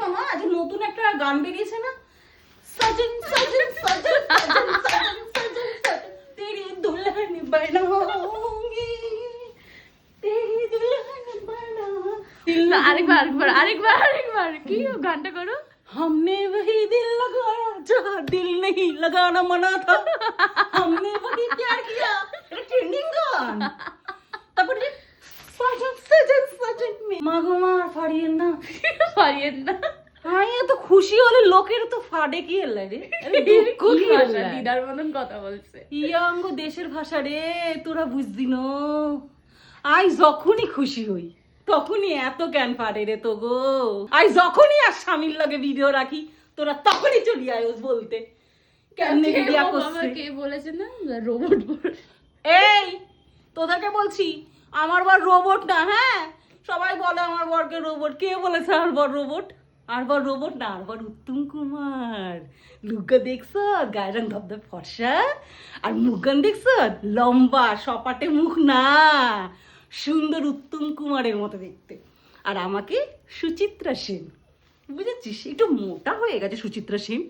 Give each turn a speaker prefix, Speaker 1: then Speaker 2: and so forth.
Speaker 1: মামা আজ নতুন একটা গান বেরিয়েছে না, সজন সজন সজন সজন সজন সজন সজন তেরি দুলহন বানাऊंगी তেরি দুলহন বানা।
Speaker 2: আরেকবার কি গানটা করো।
Speaker 1: हमने वही दिल लगाया जहाँ दिल नहीं लगाना मना था, हमने वही प्यार किया, এটা ট্রেন্ডিং গান। তারপরে সজন সজন সজন মা গো মা ফাড়িয়েন না
Speaker 2: পারিয়েন না।
Speaker 1: আমি এত খুশি হলে লোকের তো ফাড়ে কি এলে রে, দুঃখ কি এলে?
Speaker 2: দিদার মতন কথা বলছে।
Speaker 1: ইয়াঙ্গ দেশের ভাষা রে, তোরা বুঝদি না। আই যখনই খুশি হই তখনই এত জ্ঞান পারে রে তো গো। আই যখনই আর স্বামীর লাগে ভিডিও রাখি তোরা তখনই চলি আয়োস বলতে কেমনে ভিডিও করছে।
Speaker 2: কে বলেছে না রোবট বল।
Speaker 1: এই তোদেরকে বলছি আমার বর রোবট না, হ্যাঁ সবাই বলে আমার বরকে রোবট। কে বলেছে আমার বর রোবট? আর বর রোবট না, আর বর উত্তম কুমার। লুকা দেখছ গায়ের রং ধবধব ফর্সা, আর মুখগান দেখছ লম্বা সপাটে মুখ না, সুন্দর উত্তম কুমারের মতো দেখতে। আর আমাকে সুচিত্রা সেন, বুঝেছিস একটু মোটা হয়ে গেছে সুচিত্রা সেন।